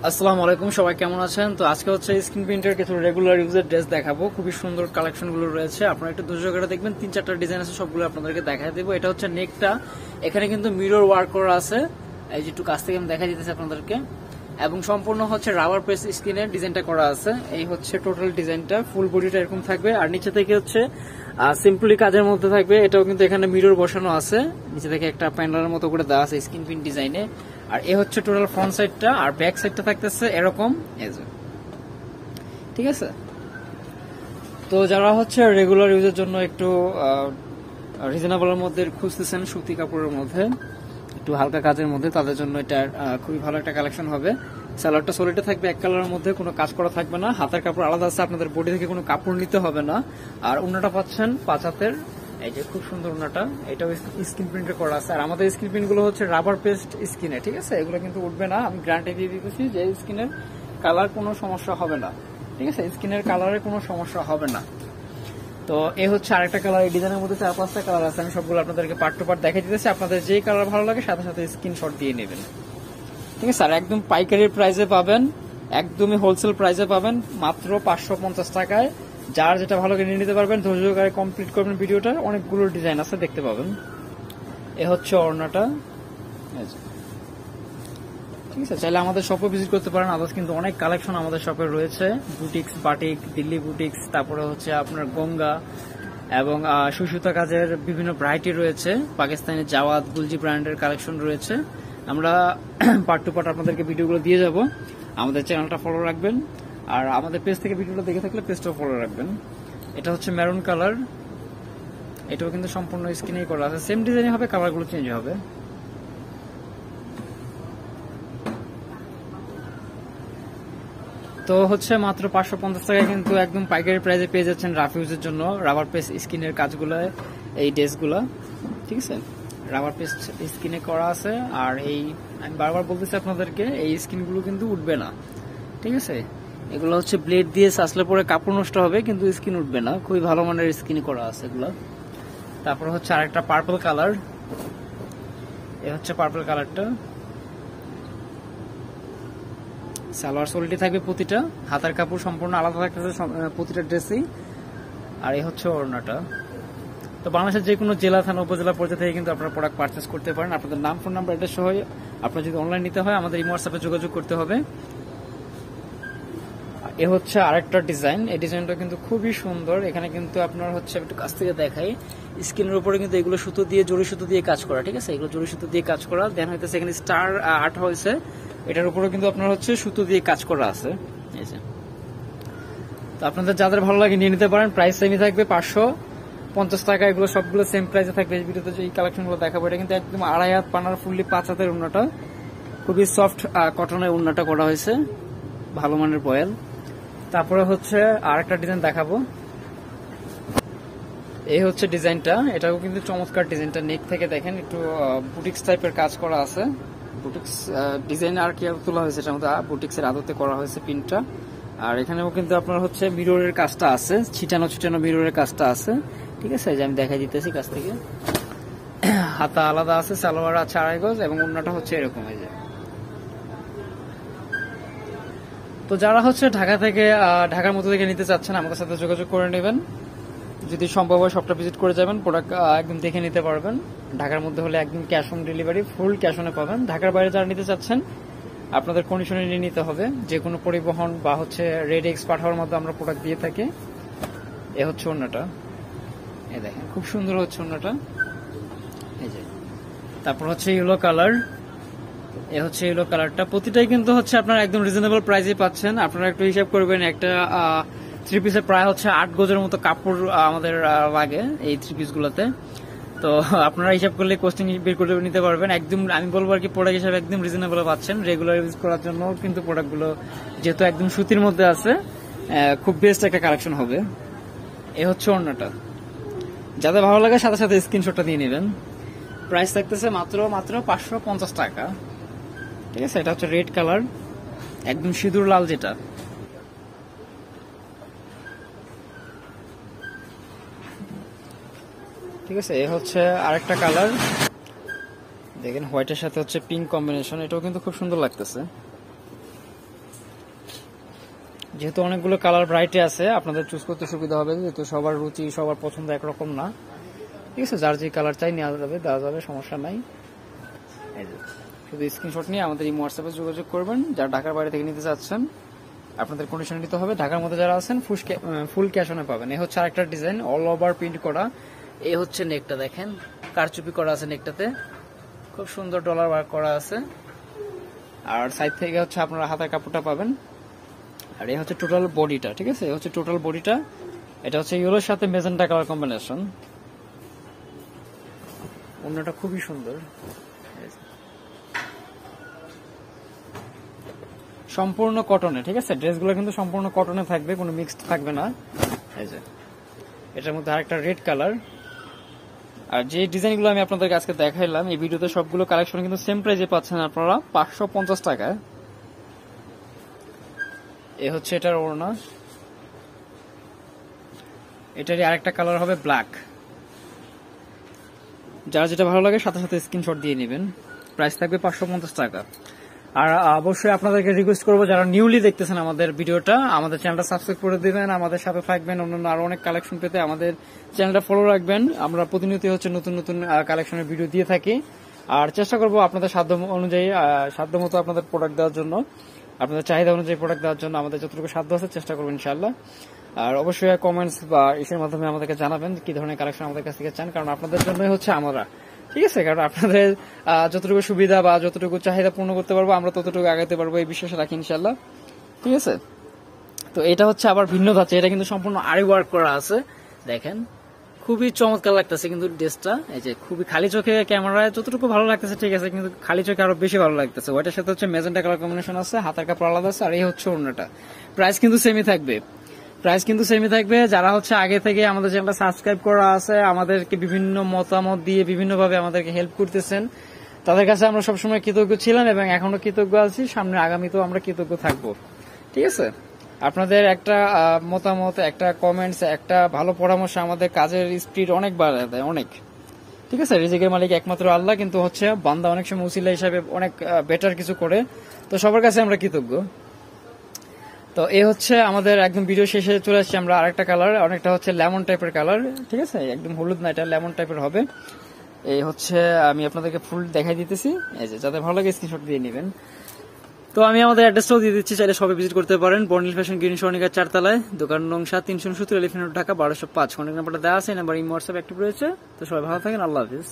আসসালামু আলাইকুম, সবাই কেমন আছেন? তো আজকে হচ্ছে স্ক্রিন প্রিন্টের কিছু রেগুলার ইউজের ড্রেস দেখাবো। খুবই সুন্দর কালেকশন গুলো রয়েছে, আপনারা একটু ধৈর্য ধরে দেখবেন। 3-4টা ডিজাইন আছে, সবগুলো আপনাদেরকে দেখাই দেবো। এটা হচ্ছে নেকটা, এখানে কিন্তু মিরর ওয়ার্ক করা আছে, এই যে একটু কাছ থেকে আমি দেখা দিতেছি আপনাদেরকে, এবং সম্পূর্ণ হচ্ছে রাবার প্রেস স্ক্রিনের ডিজাইনটা করা আছে। এই হচ্ছে টোটাল ডিজাইনটা, ফুল বডিটা এরকম থাকবে, আর নিচে থেকে হচ্ছে সিম্পলি কাজের মধ্যে থাকবে। এটাও কিন্তু এখানে মিরর বসানো আছে, নিচে থেকে একটা প্যানেলের মতো করে দেওয়া আছে স্ক্রিন প্রিন্ট ডিজাইনে। আর এ হচ্ছে টোটাল ফ্রন্ট সাইডটা, আর ব্যাক সাইডটা থাকতেছে এরকম, ঠিক আছে। তো যারা হচ্ছে রেগুলার ইউজের জন্য একটু রিজনেবলের মধ্যে খুঁজতেছেন, সুতি কাপড়ের মধ্যে একটু হালকা কাজের মধ্যে, তাদের জন্য এটা খুবই ভালো একটা কালেকশন হবে। সালোয়ারটা সলিডে থাকবে, এক কালারের মধ্যে, কোনো কাজ করা থাকবে না, হাতের কাপড় আলাদা আছে, আপনাদের বডি থেকে কোনো কাপড় নিতে হবে না। আর ওড়নাটা পাচ্ছেন 5 হাতের, এই যে খুব সুন্দর ওড়নাটা, এটাও স্ক্রিন প্রিন্টে করা আছে। আর আমাদের স্ক্রিন প্রিন্ট গুলো হচ্ছে রাবার পেস্ট স্কিনে, ঠিক আছে, এগুলো কিন্তু উঠবে না, আমি গ্যারান্টি দিয়ে দিতেছি যে স্কিনের কালার কোনো সমস্যা হবে না, ঠিক আছে, স্কিনের কালারের কোনো সমস্যা হবে না। তো এ হচ্ছে আরেকটা কালার, এই ডিজাইনের মধ্যে 4-5টা কালার আছে, আমি সবগুলো আপনাদেরকে পার্ট টু পার্ট দেখাই দিতেছি। আপনাদের যেই কালার ভালো লাগে সাথে সাথে স্ক্রিনশট দিয়ে নেবেন, ঠিক আছে। আর একদম পাইকারি প্রাইসে পাবেন, একদমই হোলসেল প্রাইসে পাবেন, মাত্র 550 টাকায়। যার যেটা ভালো করে নিয়ে নিতে পারবেন, ধৈর্য সহকারে কমপ্লিট করবেন ভিডিওটা, অনেকগুলো ডিজাইন আছে, দেখতে পাবেন। এ হচ্ছে ওড়নাটা, ঠিক আছে। চাইলে আমাদের শপে ভিজিট করতে পারেন, আদার্স কিন্তু অনেক কালেকশন আমাদের শপে রয়েছে, বুটিক্স, বাটিক, দিল্লি বুটিক্স, তারপরে হচ্ছে আপনার গঙ্গা, এবং সুসুতা কাজের বিভিন্ন ভ্যারাইটি রয়েছে, পাকিস্তানি জাওয়াদ, গুলজি ব্র্যান্ডের কালেকশন রয়েছে। আমরা পার্ট টু পার্ট আপনাদেরকে ভিডিওগুলো দিয়ে যাব। আমাদের চ্যানেলটা ফলো রাখবেন, আর আমাদের পেজ থেকে ভিডিওটা দেখে থাকলে পেজটাও ফলো রাখবেন। এটা হচ্ছে মেরুন কালার, এটাও কিন্তু সম্পূর্ণ স্ক্রিনেই করা আছে, সেম ডিজাইনই হবে, কালারগুলো চেঞ্জ হবে। তো হচ্ছে মাত্র 550 টাকায় কিন্তু একদম পাইকারি প্রাইসে পেয়ে যাচ্ছেন রাফিউজের জন্য রাবার পেস্ট স্কিনের কাজগুলো, এই ড্রেসগুলো, ঠিক আছে, রাবার পেস্ট স্কিনে করা আছে। আর এই আমি বারবার বলতেছি আপনাদেরকে, এই স্কিনগুলো কিন্তু উঠবে না, ঠিক আছে। এগুলো হচ্ছে ব্লেড দিয়ে আসলে পরে কাপড় নষ্ট হবে, কিন্তু স্কিন উঠবে না, খুবই ভালো মানের স্কিনে করা আছে এগুলো। তারপর হচ্ছে আরেকটা পার্পল কালার, এ হচ্ছে পার্পল কালারটা, সালোয়ার সোলটি থাকবে প্রতিটা, হাতার কাপড় সম্পূর্ণ আলাদা থাকতেছে প্রতিটা ড্রেসেই। আর এই হচ্ছে ওড়নাটা। তো বাংলাদেশের যে কোনো জেলা, থানা, উপজেলা পর্যায়ে থেকে কিন্তু আপনারা প্রোডাক্ট পারচেস করতে পারেন। আপনাদের নাম, ফোন নাম্বার, অ্যাড্রেস সহ আপনার যদি অনলাইন নিতে হয় আমাদের হোয়াটসঅ্যাপে যোগাযোগ করতে হবে। এ হচ্ছে আরেকটা ডিজাইন, এই ডিজাইনটা কিন্তু খুবই সুন্দর। এখানে কিন্তু আপনার হচ্ছে একটু কাছ থেকে দেখাই, স্ক্রিনের উপরে কিন্তু এগুলো সুতো দিয়ে, জড়ি সুতো দিয়ে কাজ করা, ঠিক আছে, এগুলো জড়ি সুতো দিয়ে কাজ করা, দেন হইতেছে এখানে স্টার আর্ট হয়েছে, এটার উপরে কিন্তু আপনার হচ্ছে সুতো দিয়ে কাজ করা আছে, এই যে। তো আপনাদের যাদের ভালো লাগে নিয়ে নিতে পারেন, প্রাইস সেমই থাকবে 550 টাকা, এগুলো সবগুলো সেম প্রাইসে থাকবে। এই ভিডিওতে যে কালেকশন গুলো দেখাবো, এটা কিন্তু একদম 2.5 হাত পানার ফুললি 5 হাতের ওড়নাটা, খুবই সফট কটনের ওড়নাটা করা হয়েছে, ভালো মানের বয়েল। তারপরে হচ্ছে আরেকটা ডিজাইন দেখাবো, এই হচ্ছে ডিজাইনটা, এটাও কিন্তু চমৎকার ডিজাইনটা, নেক থেকে দেখেন একটু বুটিক্স টাইপের কাজ করা আছে, বুটিক্স ডিজাইন আর কি তোলা হয়েছে, এটার মধ্যে বুটিক্স এর আদতে করা হয়েছে প্রিন্টটা। আর এখানেও কিন্তু আপনার হচ্ছে মিররের কাজটা আছে, ছিটানো ছিটানো মিররের কাজটা আছে, ঠিক আছে, যে আমি দেখাই দিতেছি কাছ থেকে। হাতা আলাদা আছে, সালোয়ার আছে 2.5 গজ, এবং ওড়নাটা হচ্ছে এরকম, এই যে। তো যারা হচ্ছে ঢাকা থেকে, ঢাকার মধ্যে থেকে নিতে চাচ্ছেন, আমাদের সাথে যোগাযোগ করে নেবেন, যদি সম্ভব হয় সবটা ভিজিট করে যাবেন, প্রোডাক্ট একদম দেখে নিতে পারবেন। ঢাকার মধ্যে হলে একদম cash on delivery, full cash অনে পাবেন। ঢাকার বাইরে যারা নিতে চাচ্ছেন, আপনাদের কন্ডিশনে নিয়ে নিতে হবে, যে কোনো পরিবহন বা হচ্ছে রেড এক্স পাঠাওয়ার মধ্যে আমরা প্রোডাক্ট দিয়ে থাকি। এ হচ্ছে ওড়নাটা, এ দেখেন খুব সুন্দর হচ্ছে ওড়নাটা, এই যে। তারপর হচ্ছে ইয়েলো কালার, এ হচ্ছে ইয়েলো কালারটা, প্রতিটাই কিন্তু হচ্ছে আপনারা একদম রিজনেবল প্রাইসে পাচ্ছেন। আপনারা একটু হিসাব করবেন, একটা 3 পিসের প্রায় হচ্ছে 8 গজের মতো কাপড় আমাদের লাগে এই 3 পিস গুলোতে। তো আপনারা হিসাব করলে কস্টিং বের করে নিতে পারবেন, একদম আমি বলবো আর কি, প্রোডাক্ট হিসাবে একদম রিজনেবল পাচ্ছেন। রেগুলার ইউজ করার জন্য কিন্তু প্রোডাক্টগুলো যেহেতু একদম সুতির মধ্যে আছে, খুব বেস্ট একটা কালেকশন হবে। এ হচ্ছে ওড়নাটা, যাদের ভালো লাগে সাথে সাথে স্ক্রিনশটটা দিয়ে নেবেন। প্রাইস থাকতেছে মাত্র 550 টাকা, ঠিক আছে। এটা হচ্ছে রেড কালার, একদম সিঁদুর লাল যেটা, ঠিক আছে। এ হচ্ছে আরেকটা কালার, দেখেন হোয়াইটের সাথে হচ্ছে পিঙ্ক কম্বিনেশন, এটাও কিন্তু খুব সুন্দর লাগতেছে। যেহেতু অনেকগুলো কালার ভ্যারাইটি আছে, আপনাদের চুজ করতে সুবিধা হবে, যেহেতু সবার রুচি সবার পছন্দ একরকম না। ঠিক আছে, যার যে কালার চাই নেওয়া যাবে, দেওয়া যাবে, সমস্যা নাই। এই যে শুধু স্ক্রিনশট নিয়ে আমাদের এই হোয়াটসঅ্যাপে যোগাযোগ করবেন, যারা ঢাকার বাইরে থেকে নিতে চাচ্ছেন। আপনাদের কন্ডিশন নিতে হবে, ঢাকার মধ্যে যারা আছেন ফুল ক্যাশ অনে পাবেন। এই হচ্ছে আরেকটা ডিজাইন, অল ওভার প্রিন্ট করা। এই হচ্ছে নেকটা, দেখেন কারচুপি করা আছে নেকটাতে, খুব সুন্দর ডলার ওয়ার্ক করা আছে। আর সাইড থেকে হচ্ছে আপনারা হাতের কাপড়টা পাবেন। আর এই হচ্ছে টোটাল বডিটা। ঠিক আছে, এই হচ্ছে টোটাল বডিটা। এটা হচ্ছে ইয়েলোর সাথে মেজেন্টা কালার কম্বিনেশন। অন্যটা খুবই সুন্দর, সম্পূর্ণ কটনে। ঠিক আছে, ড্রেসগুলো কিন্তু সম্পূর্ণ কটনে থাকবে, কোনো মিক্সড থাকবে না। এই যে এটার মধ্যে আরেকটা রেড কালার। আর যে ডিজাইনগুলো আমি আপনাদেরকে আজকে দেখাইলাম এই ভিডিওতে, সবগুলো কালেকশন কিন্তু সেম প্রাইসে পাচ্ছেন আপনারা 550 টাকায়। এ হচ্ছে এটার ওড়না, এটারই আরেকটা কালার হবে ব্ল্যাক। যার যেটা ভালো লাগে সাথে সাথে স্ক্রিনশট দিয়ে নেবেন। প্রাইস থাকবে 550 টাকা। আর অবশ্যই আপনাদেরকে রিকোয়েস্ট করবো, যারা নিউলি দেখতেছেন আমাদের ভিডিওটা, আমাদের চ্যানেলটা সাবস্ক্রাইব করে দিবেন, আমাদের সাথে থাকবেন, অন্যান্য আরো অনেক কালেকশন পেতে আমাদের চ্যানেলটা ফলো রাখবেন। আমরা প্রতিনিয়ত হচ্ছে নতুন নতুন কালেকশনের ভিডিও দিয়ে থাকি। আর চেষ্টা করবো আপনাদের সাধ্য অনুযায়ী, সাধ্য মতো আপনাদের প্রোডাক্ট দেওয়ার জন্য, আপনাদের চাহিদা অনুযায়ী প্রোডাক্ট দেওয়ার জন্য আমাদের যতটুকু সাধ্য আছে চেষ্টা করবো ইনশাআল্লাহ। আর অবশ্যই কমেন্টস বা ইসের মাধ্যমে আমাদেরকে জানাবেন কি ধরনের কালেকশন আমাদের কাছ থেকে চান, কারণ আপনাদের জন্যই হচ্ছে আমরা। ঠিক আছে, কারণ আপনাদের যতটুকু সুবিধা বা যতটুকু চাহিদা পূর্ণ করতে পারবো আমরা ততটুকু আগাতে পারবো, এই বিশ্বাস রাখি ইনশাল্লাহ। ঠিক আছে, তো এটা হচ্ছে আবার ভিন্ন ধাঁচে, এটা কিন্তু সম্পূর্ণ আরি ওয়ার্ক করা আছে। দেখেন খুবই চমৎকার লাগতেছে কিন্তু ড্রেসটা। এই যে খুবই খালি চোখে ক্যামেরায় যতটুকু ভালো লাগতেছে, ঠিক আছে, কিন্তু খালি চোখে আরো বেশি ভালো লাগতেছে। ওইটার সাথে হচ্ছে মেজেন্টা কালার কম্বিনেশন আছে, হাতের কাপড় আলাদা আছে। আর এই হচ্ছে অন্যটা। প্রাইস কিন্তু সেমই থাকবে, যারা হচ্ছে আগে থেকে আমাদের চ্যানেলটা সাবস্ক্রাইব করা আছে, আমাদেরকে বিভিন্ন মতামত দিয়ে বিভিন্ন ভাবে আমাদেরকে হেল্প করতেছেন, তাদের কাছে আমরা সবসময় কৃতজ্ঞ ছিলাম এবং এখনো কৃতজ্ঞ আছি, সামনে আগামীতেও আমরা কৃতজ্ঞ থাকবো। ঠিক আছে, আপনাদের একটা মতামত, একটা কমেন্টস, একটা ভালো পরামর্শ আমাদের কাজের স্পিড অনেক বাড়ায় দেয়, অনেক। ঠিক আছে, রিজিকের মালিক একমাত্র আল্লাহ, কিন্তু হচ্ছে বান্দা অনেক সময় উসিলা হিসাবে অনেক বেটার কিছু করে, তো সবার কাছে আমরা কৃতজ্ঞ। তো এই হচ্ছে আমাদের একদম ভিডিও শেষে চলে আসছি আমরা। আরেকটা কালার, অনেকটা হচ্ছে লেমন টাইপের কালার। ঠিক আছে, একদম হলুদ না, এটা লেমন টাইপের হবে। এই হচ্ছে আমি আপনাদেরকে ফুল দেখাই দিতেছি, এই যে যাদের ভালো লাগে স্ক্রিনশট দিয়ে নেবেন। তো আমি আমাদের অ্যাড্রেসটাও দিয়ে দিচ্ছি, চাইলে সবাই ভিজিট করতে পারেন। বর্ণিল ফ্যাশন গ্রিন সরণিকার 4 তলায়, দোকান নং 7-370 এলিফ্যান্ট রোড, ঢাকা 1205। কন্ট্যাক্ট নাম্বারটা দেওয়া আছে, নাম্বার হোয়াটসঅ্যাপ অ্যাক্টিভ রয়েছে। তো সবাই ভালো থাকেন, আল্লাহ হাফিজ।